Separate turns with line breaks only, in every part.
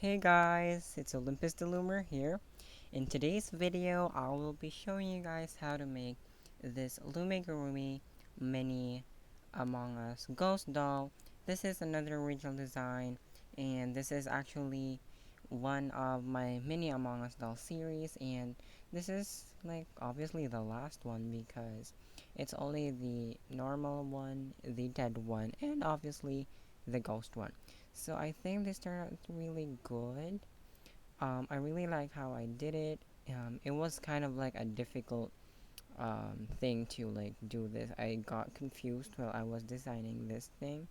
Hey guys, it's Olympus the Loomer here. In today's video, I will be showing you guys how to make this Loomigurumi mini Among Us ghost doll. This is another original design, and this is actually one of my mini Among Us doll series, and this is like obviously the last one because it's only the normal one, the dead one, and obviously the ghost one. So I think this turned out really good. I really like how I did it. It was kind of like a difficult thing to like do this. I got confused while I was designing this thing,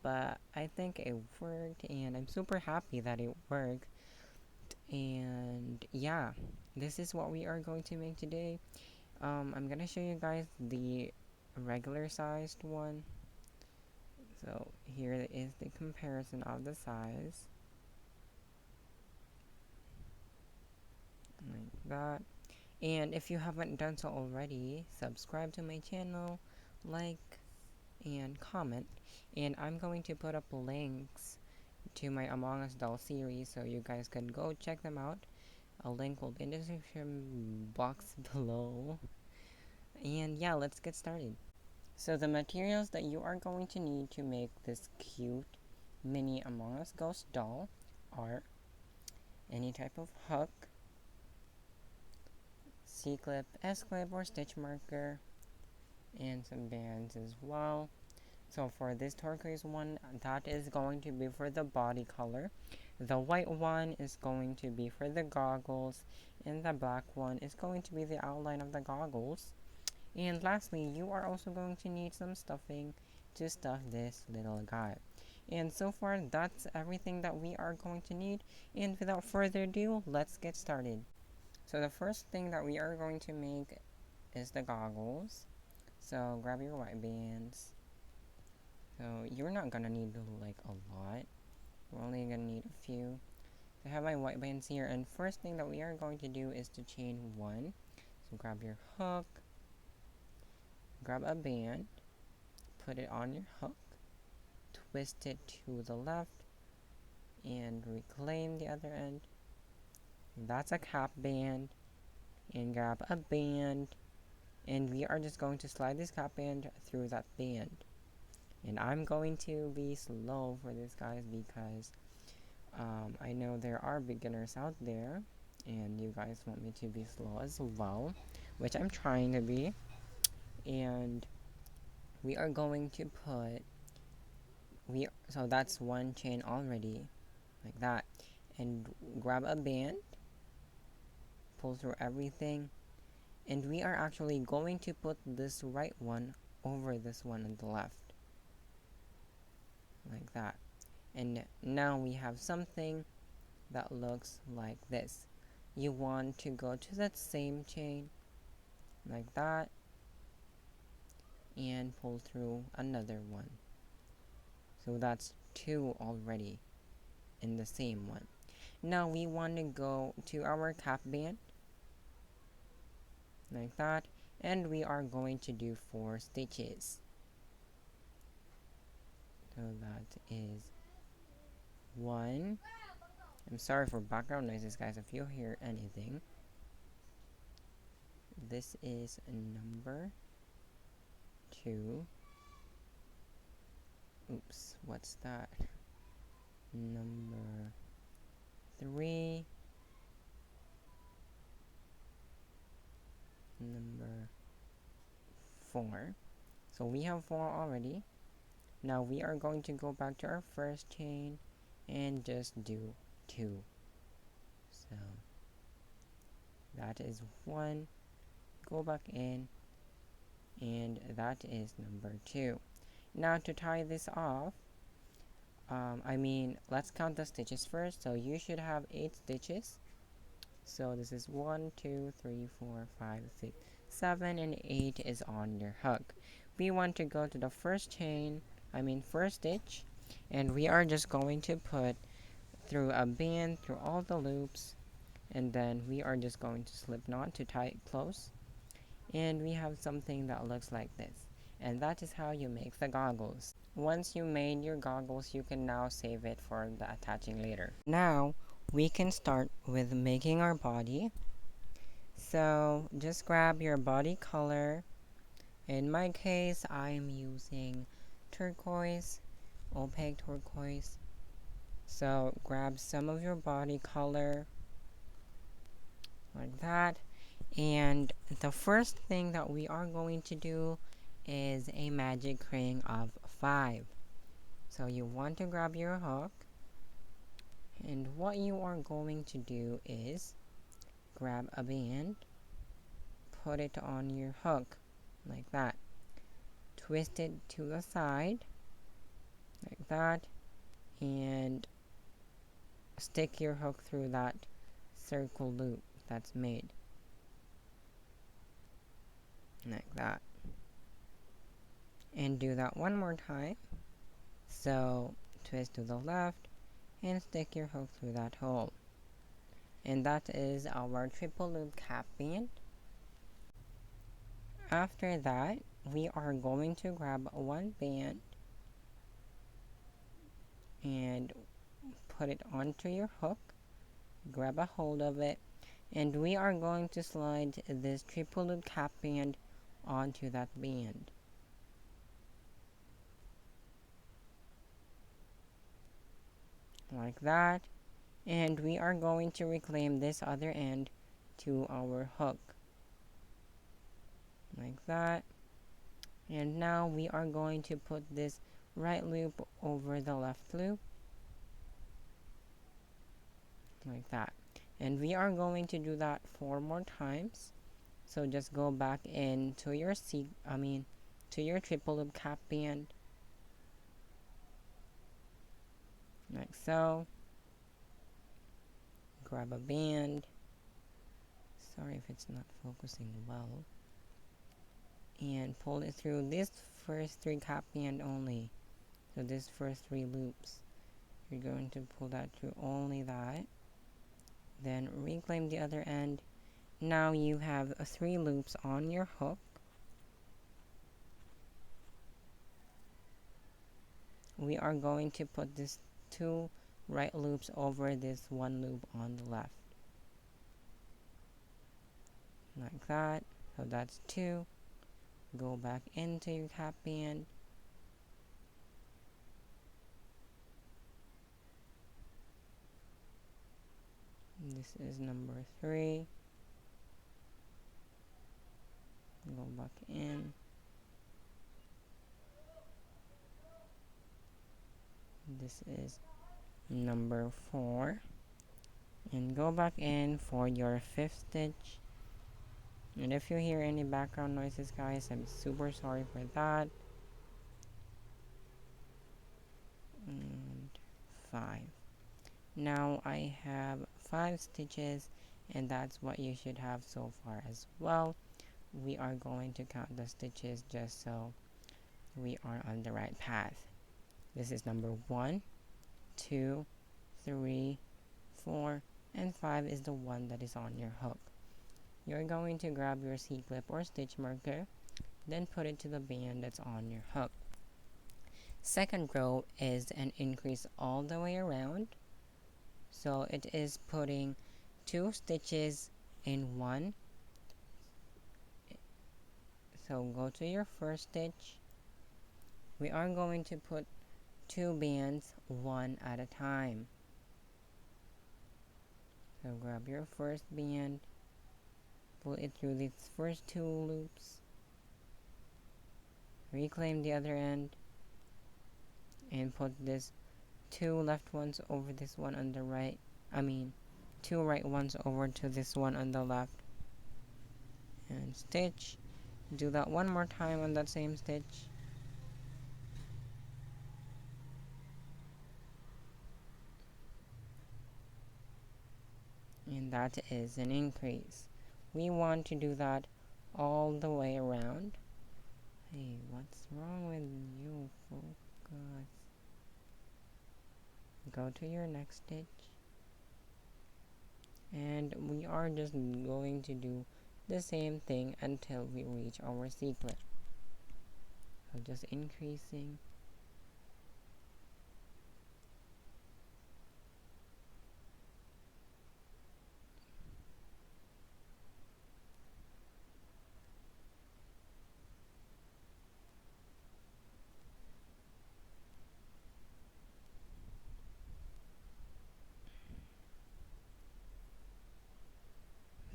but I think it worked, and I'm super happy that it worked. And yeah, this is what we are going to make today. I'm gonna show you guys the regular sized one. So here is the comparison of the size, like that. And if you haven't done so already, subscribe to my channel, like, and comment. And I'm going to put up links to my Among Us doll series so you guys can go check them out. A link will be in the description box below. And yeah, let's get started. So the materials that you are going to need to make this cute mini Among Us ghost doll are any type of hook, C-clip, S-clip, or stitch marker, and some bands as well. So for this turquoise one, that is going to be for the body color. The white one is going to be for the goggles, and the black one is going to be the outline of the goggles. And lastly, you are also going to need some stuffing to stuff this little guy. And so far, that's everything that we are going to need. And without further ado, let's get started. So the first thing that we are going to make is the goggles. So grab your white bands. So you're not gonna need like a lot. We're only gonna need a few. I have my white bands here, and first thing that we are going to do is to chain one. So grab your hook, grab a band, put it on your hook, twist it to the left, and reclaim the other end. That's a cap band, and grab a band, and we are just going to slide this cap band through that band. And I'm going to be slow for this, guys, because I know there are beginners out there, and you guys want me to be slow as well, which I'm trying to be. And we are going to put so that's one chain already, like that. And grab a band, pull through everything, and we are actually going to put this right one over this one on the left, like that. And now we have something that looks like this. You want to go to that same chain, like that, and pull through another one. So that's two already in the same one. Now we want to go to our cap band, like that, and we are going to do 4 stitches. So that is 1. I'm sorry for background noises, guys, if you hear anything. This is number 2. Oops, what's that? Number 3. Number 4. So we have 4 already. Now we are going to go back to our first chain and just do 2. So that is 1. Go back in, and that is number 2. Now to tie this off, let's count the stitches first. So you should have 8 stitches. So this is 1, 2, 3, 4, 5, 6, 7, and 8 is on your hook. We want to go to the first stitch, and we are just going to put through a band through all the loops, and then we are just going to slip knot to tie it close, and we have something that looks like this. And that is how you make the goggles. Once you made your goggles, you can now save it for the attaching later. Now, we can start with making our body. So just grab your body color. In my case, I'm using turquoise, opaque turquoise. So grab some of your body color like that. And the first thing that we are going to do is a magic ring of 5. So you want to grab your hook, and what you are going to do is grab a band, put it on your hook like that, twist it to the side like that, and stick your hook through that circle loop that's made like that, and do that one more time. So twist to the left and stick your hook through that hole, and that is our triple loop cap band. After that, we are going to grab one band and put it onto your hook, grab a hold of it, and we are going to slide this triple loop cap band onto that band. Like that. And we are going to reclaim this other end to our hook. Like that. And now we are going to put this right loop over the left loop. Like that. And we are going to do that 4 more times. So just go back into your to your triple loop cap band. Like so. Grab a band. Sorry if it's not focusing well. And pull it through this first 3 cap band only. So this first 3 loops. You're going to pull that through only that. Then reclaim the other end. Now you have 3 loops on your hook. We are going to put this 2 right loops over this 1 loop on the left. Like that. So that's 2. Go back into your cap band. This is number 3. Go back in. This is number 4. And go back in for your 5th stitch. And if you hear any background noises, guys, I'm super sorry for that. And 5. Now I have 5 stitches, and that's what you should have so far as well. We are going to count the stitches just so we are on the right path. This is number 1, 2, 3, 4, and 5 is the one that is on your hook. You're going to grab your C-clip or stitch marker, then put it to the band that's on your hook. Second row is an increase all the way around. So it is putting 2 stitches in 1. So go to your first stitch. We are going to put 2 bands one at a time. So grab your first band, pull it through these first 2 loops, reclaim the other end, and put this 2 left ones over this one on the right. 2 right ones over to this one on the left. And stitch. Do that one more time on that same stitch. And that is an increase. We want to do that all the way around. Hey, what's wrong with you? Focus. Go to your next stitch. And we are just going to do the same thing until we reach our C-clip. So just increasing.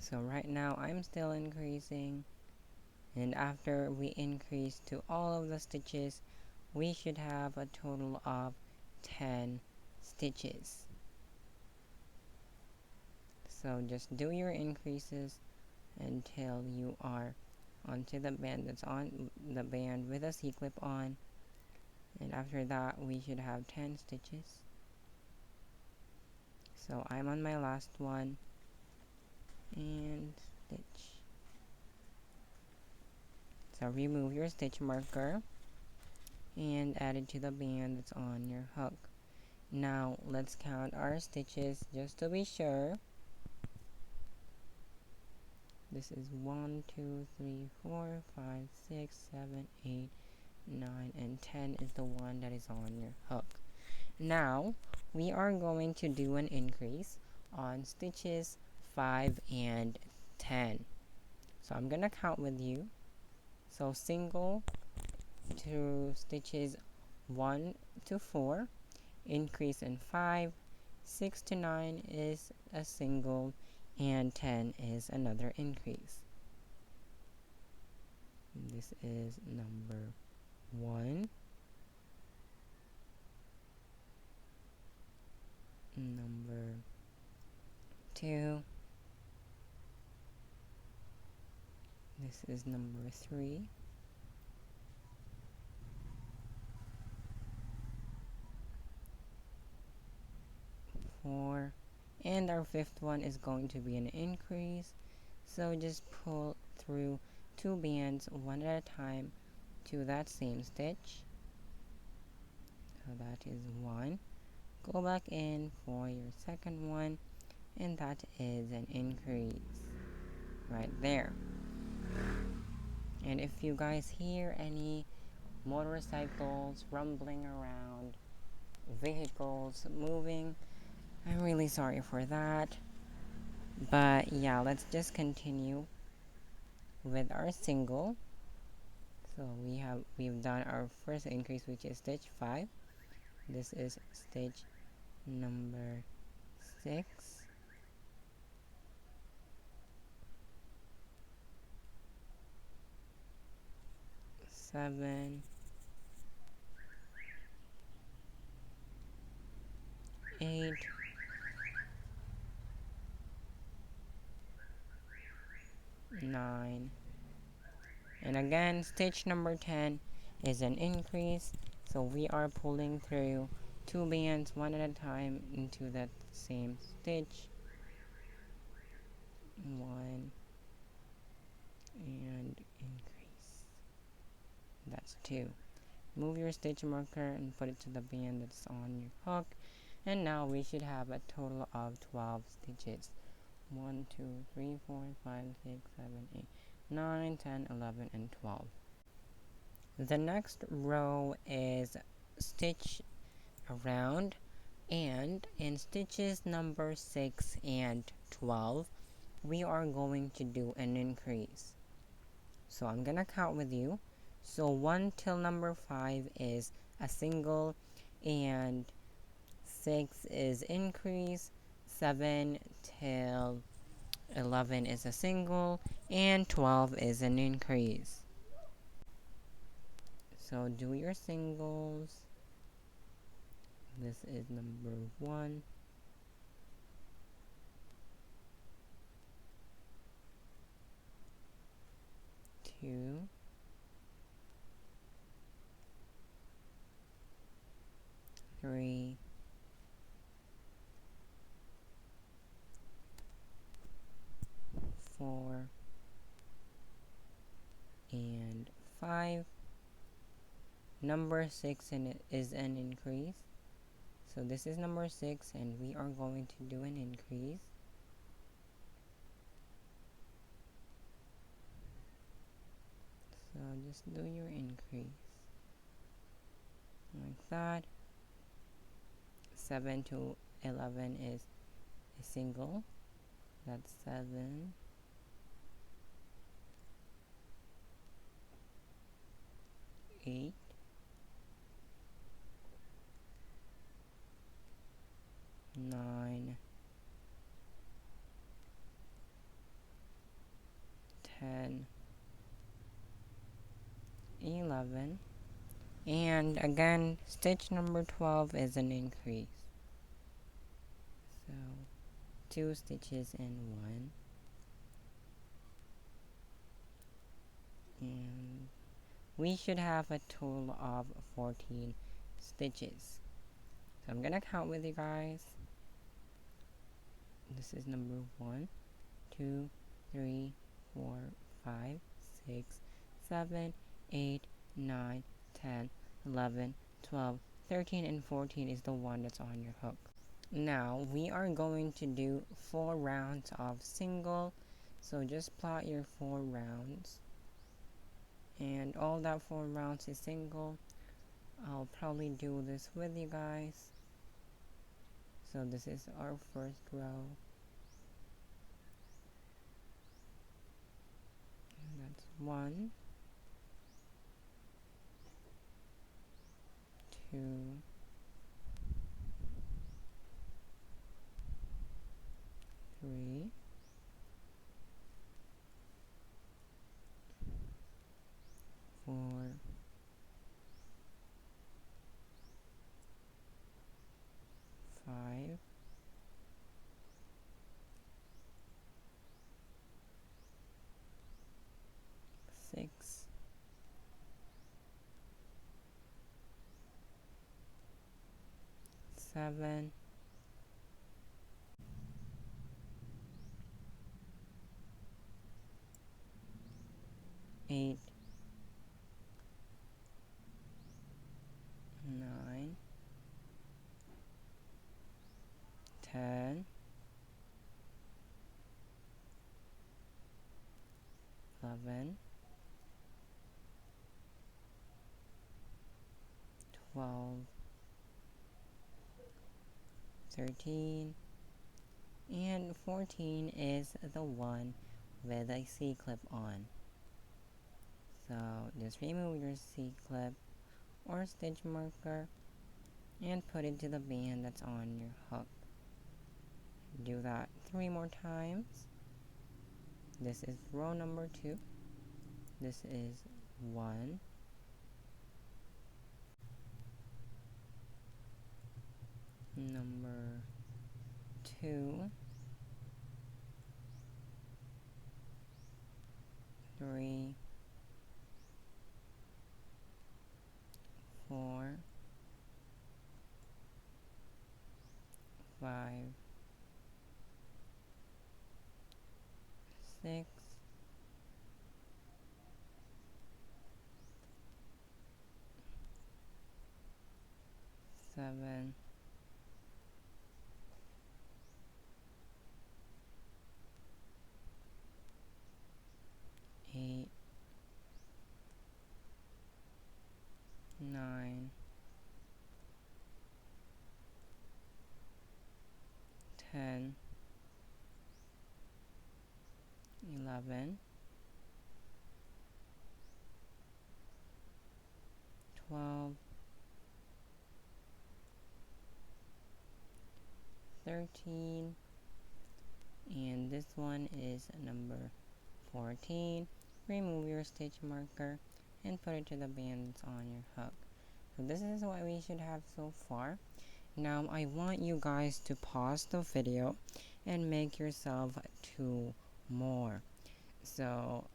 So right now I'm still increasing, and after we increase to all of the stitches, we should have a total of 10 stitches. So just do your increases until you are onto the band that's on the band with a C-clip on, and after that we should have 10 stitches. So I'm on my last one, and stitch. So remove your stitch marker and add it to the band that's on your hook. Now let's count our stitches just to be sure. This is 1, 2, 3, 4, 5, 6, 7, 8, 9, and 10 is the one that is on your hook. Now we are going to do an increase on stitches 5 and 10. So I'm gonna count with you. So single to stitches 1 to 4, increase in 5, 6 to 9 is a single, and 10 is another increase. This is number 1, number 2, this is number 3, four, and our fifth one is going to be an increase. So just pull through 2 bands one at a time to that same stitch. So that is 1. Go back in for your second one, and that is an increase right there. And if you guys hear any motorcycles rumbling around, vehicles moving, I'm really sorry for that. But yeah, let's just continue with our single. So we've done our first increase, which is stitch 5. This is stitch number 6. 7, 8, 9, and again stitch number 10 is an increase, so we are pulling through 2 bands one at a time into that same stitch. 1 and increase. That's 2. Move your stitch marker and put it to the band that's on your hook, and now we should have a total of 12 stitches. 1, 2, 3, 4, 5, 6, 7, 8, 9, 10, 11, and 12. The next row is stitch around, and in stitches number 6 and 12, we are going to do an increase. So I'm gonna count with you. So 1 till number 5 is a single, and 6 is increase, 7 till 11 is a single, and 12 is an increase. So do your singles. This is number 1. 2. 3. 4. And 5. Number 6 is an increase. So this is number 6, and we are going to do an increase. So just do your increase like that. 7 to 11 is a single. That's 7. 8. 9. 11, and again stitch number 12 is an increase, so 2 stitches in 1, and we should have a total of 14 stitches. So I'm gonna count with you guys. This is number 1, 2, 3, 4, 5, 6, 7, 8, 9, 10, 11, 12, 13, and 14 is the one that's on your hook. Now we are going to do 4 rounds of single, so just plot your 4 rounds, and all that 4 rounds is single. I'll probably do this with you guys. So this is our first row, and that's 1, 2, 3, 4, 5, 6, 7, 8, 9, 10, 11, 12, 13, and 14 is the one with a C-clip on. So just remove your C-clip or stitch marker and put it to the band that's on your hook. Do that 3 more times. This is row number 2. This is 1, number 2, 3, 4, 5, 6, 7, 8, 9, 10, 11, 12, 13, and this one is number 14. Remove your stitch marker and put it to the bands on your hook. So this is what we should have so far. Now I want you guys to pause the video and make yourself 2 more. So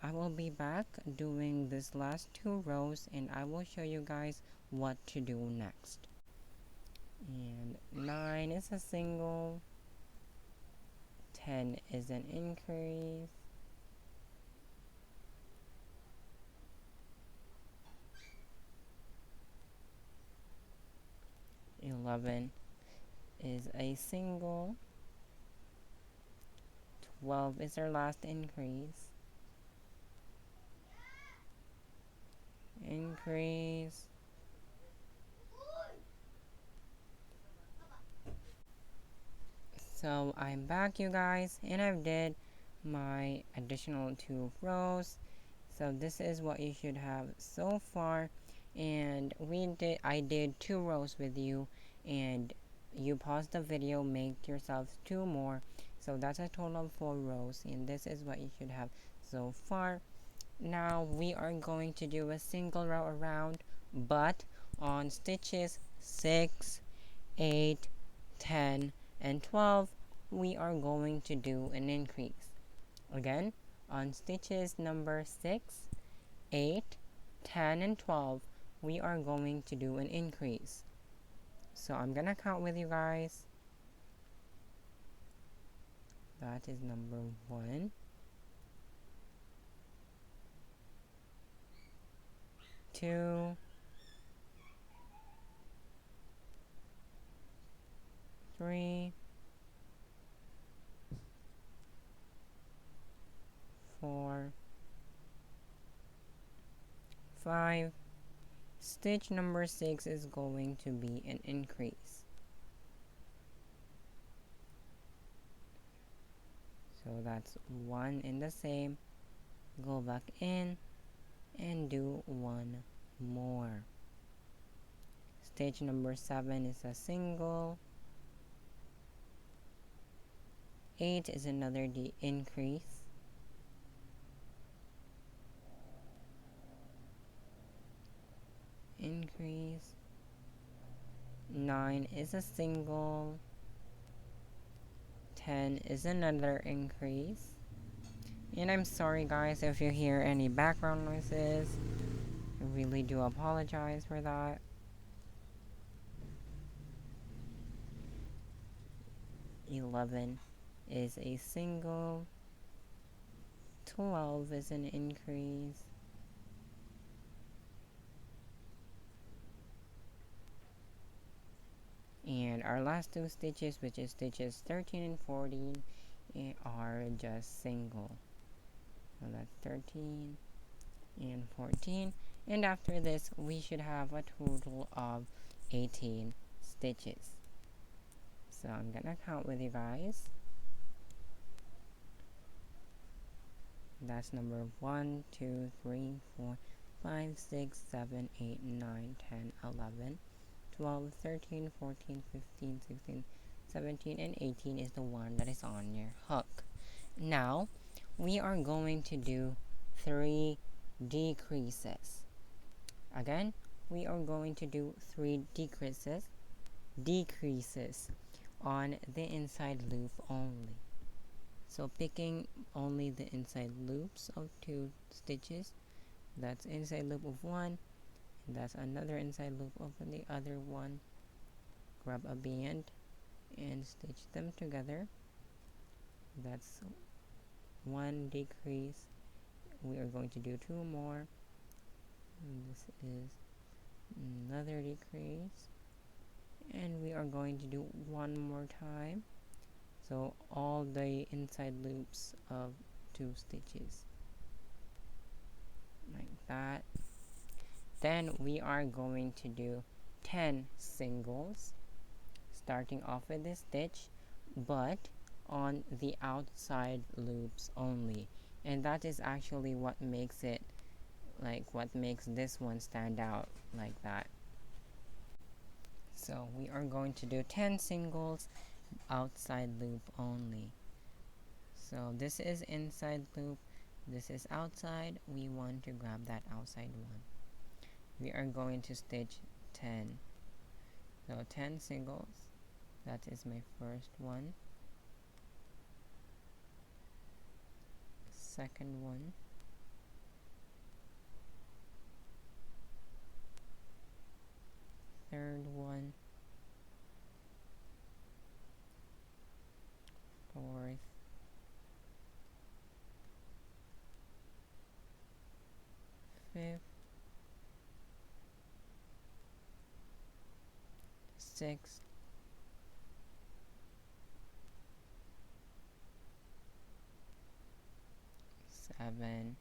I will be back doing this last 2 rows and I will show you guys what to do next. And 9 is a single, 10 is an increase, 11 is a single, 12 is our last increase, So I'm back, you guys, and I've did my additional 2 rows. So this is what you should have so far, and I did 2 rows with you, and you pause the video, make yourself 2 more, so that's a total of 4 rows, and this is what you should have so far. Now we are going to do a single row around, but on stitches 6, 8, 10, and 12, we are going to do an increase. Again, on stitches number 6, 8, 10, and 12, we are going to do an increase. So I'm gonna count with you guys. That is number 1, 2, 3, 4, 5. Stitch number 6 is going to be an increase. So that's 1 in the same. Go back in and do 1 more. Stitch number 7 is a single. 8 is another increase. Increase. 9 is a single. 10 is another increase. And I'm sorry guys if you hear any background noises. I really do apologize for that. 11 is a single. 12 is an increase. And our last two stitches, which is stitches 13 and 14, are just single. So that's 13 and 14. And after this, we should have a total of 18 stitches. So I'm gonna count with you guys. That's number 1, 2, 3, 4, 5, 6, 7, 8, 9, 10, 11, 12, 13, 14, 15, 16, 17, and 18 is the one that is on your hook. Now, we are going to do 3 decreases. Again, we are going to do 3 decreases on the inside loop only. So picking only the inside loops of 2 stitches, that's inside loop of 1, and that's another inside loop of the other one. Grab a band and stitch them together. That's 1 decrease. We are going to do 2 more. And this is another decrease. And we are going to do 1 more time. So all the inside loops of 2 stitches. Like that. Then we are going to do 10 singles. Starting off with this stitch, but on the outside loops only. And that is actually what makes it, what makes this one stand out like that. So we are going to do 10 singles, outside loop only. So this is inside loop, this is outside. We want to grab that outside one. We are going to stitch 10. So 10 singles. That is my first one. Second one. Third one. Fourth. Fifth. Sixth. 7,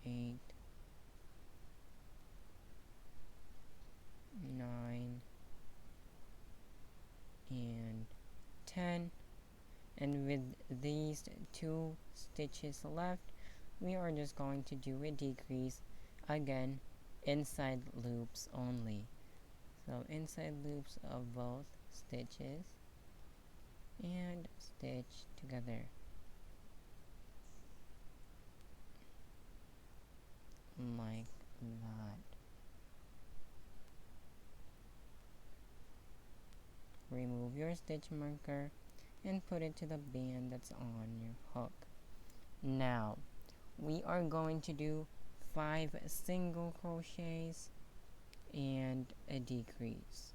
8, 9, and 10. And with these 2 stitches left, we are just going to do a decrease again, inside loops only. So inside loops of both stitches and stitch together. like that. Remove your stitch marker and put it to the band that's on your hook. Now, we are going to do 5 single crochets and a decrease.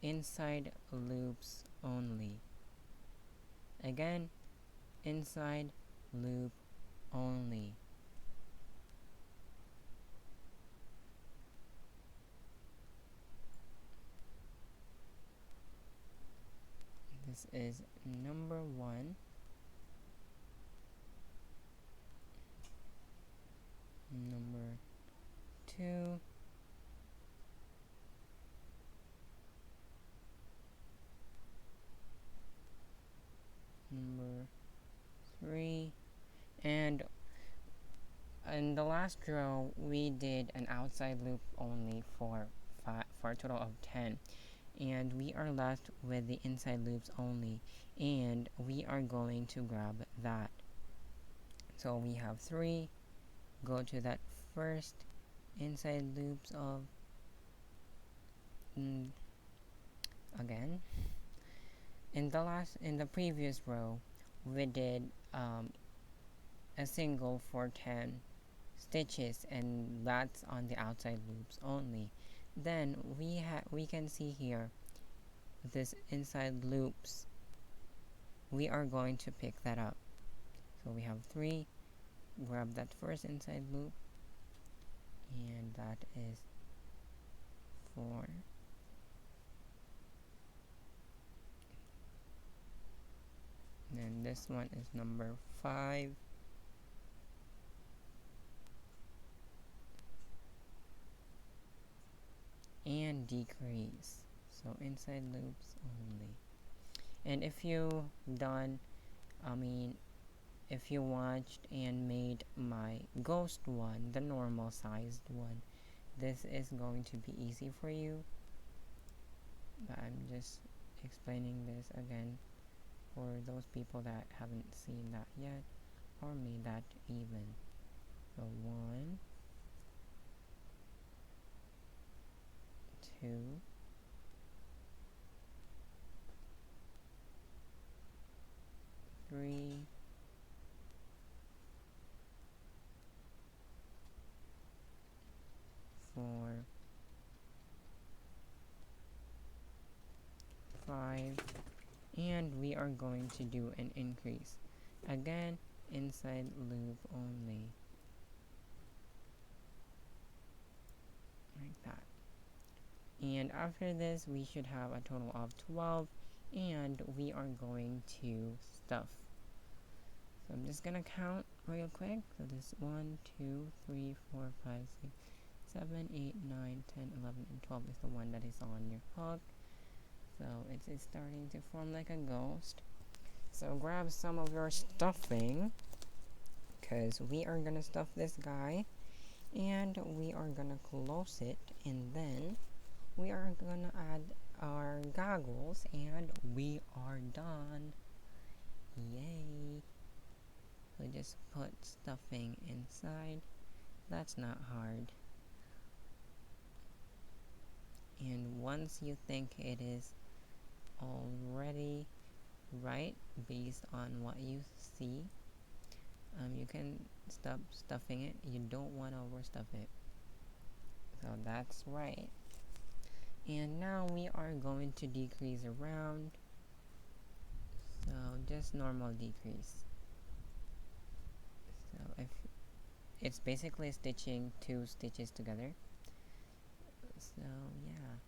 Inside loops only. Again, inside loop only. This is number 1. Number 2. Number 3. And in the last row, we did an outside loop only for a total of 10. And we are left with the inside loops only, and we are going to grab that. So we have 3, go to that first inside loops of again in the previous row we did a single for 10 stitches, and that's on the outside loops only. Then we can see here this inside loops, we are going to pick that up. So we have 3, grab that first inside loop, and that is 4. Then this one is number 5. And decrease. So inside loops only. And if you if you watched and made my ghost one, the normal sized one, this is going to be easy for you. But I'm just explaining this again for those people that haven't seen that yet or made that even. So 1, 2, 3, 4, 5, and we are going to do an increase. Again, inside loop only. Like that. And after this, we should have a total of 12, and we are going to stuff. So I'm just gonna count real quick. So this 1, 2, 3, 4, 5, 6, 7, 8, 9, 10, 11, and 12 is the one that is on your hook. So it's starting to form like a ghost. So grab some of your stuffing, because we are gonna stuff this guy, and we are gonna close it, and then we are gonna add our goggles, and we are done. Yay! So just put stuffing inside. That's not hard. And once you think it is already right, based on what you see, you can stop stuffing it. You don't want to overstuff it. So that's right. And now we are going to decrease around. So just normal decrease. So if it's basically stitching 2 stitches together. So yeah,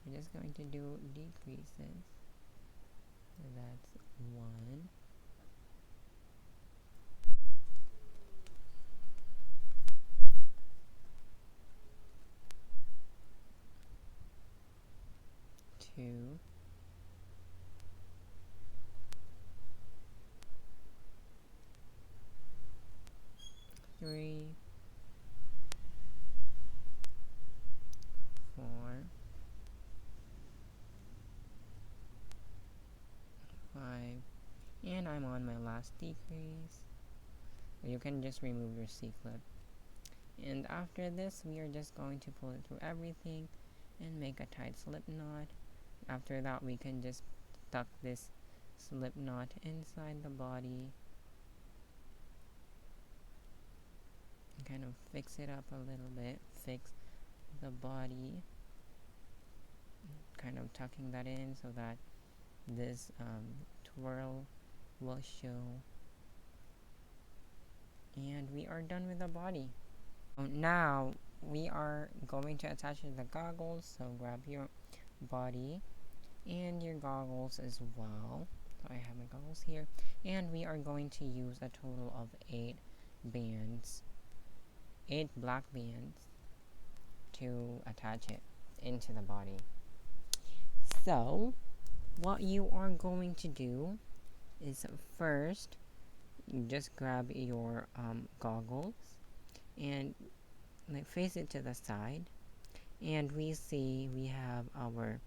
we're just going to do decreases. So that's 1, 2, 3, 4, 5, and I'm on my last decrease. You can just remove your C-clip. And after this, we are just going to pull it through everything and make a tight slip knot. After that, we can just tuck this slip knot inside the body and kind of fix it up a little bit. Fix the body, kind of tucking that in so that this twirl will show. And we are done with the body. So now we are going to attach the goggles, so grab your body and your goggles as well. So I have my goggles here, and we are going to use a total of 8 bands, 8 black bands to attach it into the body. So what you are going to do is first you just grab your goggles and like face it to the side, and we see we have our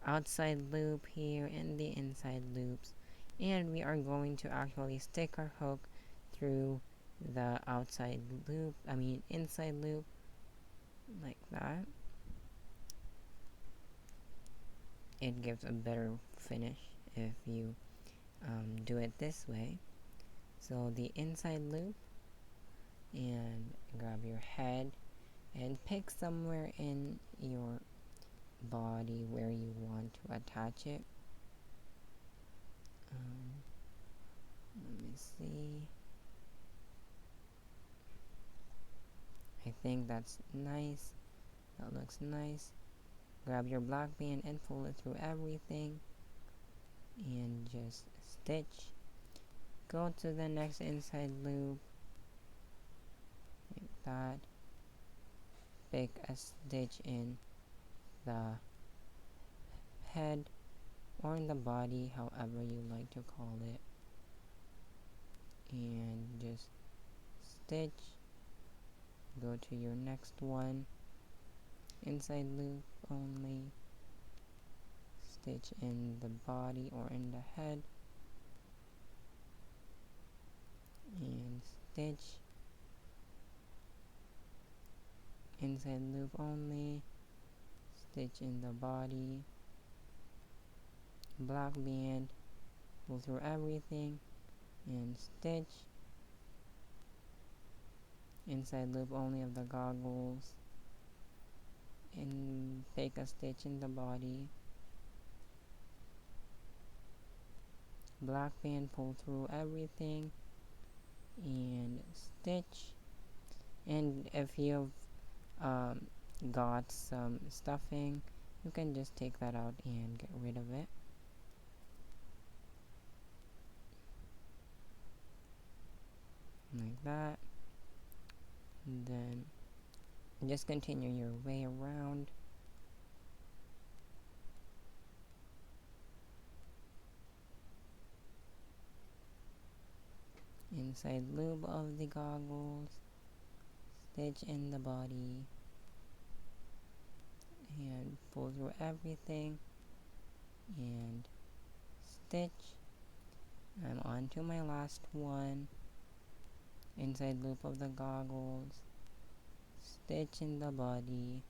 outside loop here and the inside loops, and we are going to actually stick our hook through the inside loop like that. It gives a better finish if you do it this way. So the inside loop, and grab your head and pick somewhere in your body where you want to attach it. Let me see. I think that's nice. That looks nice. Grab your black band and pull it through everything and just stitch. Go to the next inside loop like that. Pick a stitch in the head or in the body, however you like to call it, and just stitch. Go to your next one, inside loop only, stitch in the body or in the head, and stitch, inside loop only, stitch in the body, black band, pull through everything, and stitch, inside loop only of the goggles, and take a stitch in the body, black band, pull through everything, and stitch. And if you've got some stuffing, you can just take that out and get rid of it like that. And then just continue your way around. Inside loop of the goggles, stitch in the body, and pull through everything and stitch. I'm on to my last one. Inside loop of the goggles, stitch in the body,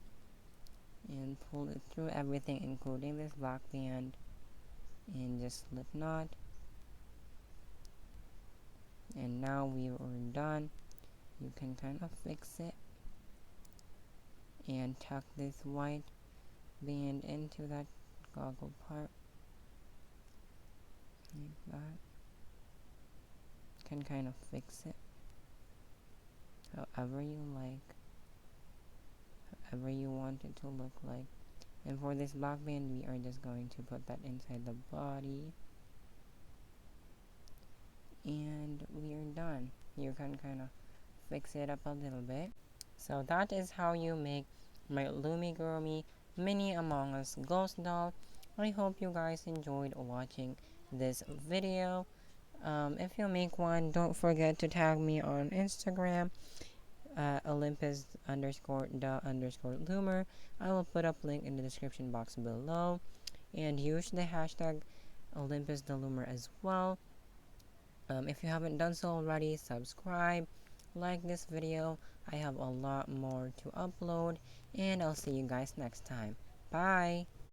and pull it through everything, including this black band, and just slip knot. And now we are done. You can kind of fix it and tuck this white band into that goggle part like that. Can kind of fix it however you like, however you want it to look like. And for this black band, we are just going to put that inside the body, and we are done. You can kind of fix it up a little bit. So that is how you make my Loomigurumi mini Among Us ghost doll. I hope you guys enjoyed watching this video. If you make one, don't forget to tag me on Instagram, Olympus_the_loomer. I will put up link in the description box below, and use the hashtag Olympus the Loomer as well. If you haven't done so already, subscribe, like this video. I have a lot more to upload, and I'll see you guys next time. Bye!